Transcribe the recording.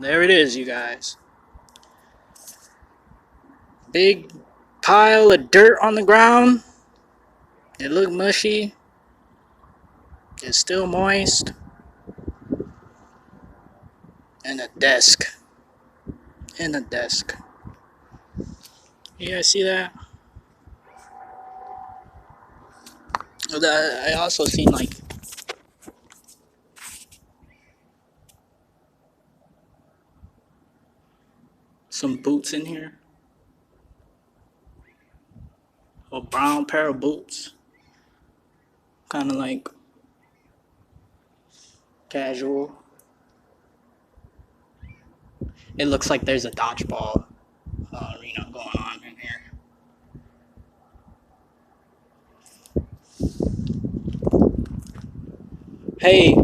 There it is, you guys. Big pile of dirt on the ground. It looked mushy. It's still moist. And a desk. And a desk. You guys see that? I also seen like some boots in here. A brown pair of boots. Kind of like casual. It looks like there's a dodgeball arena going on in here. Hey,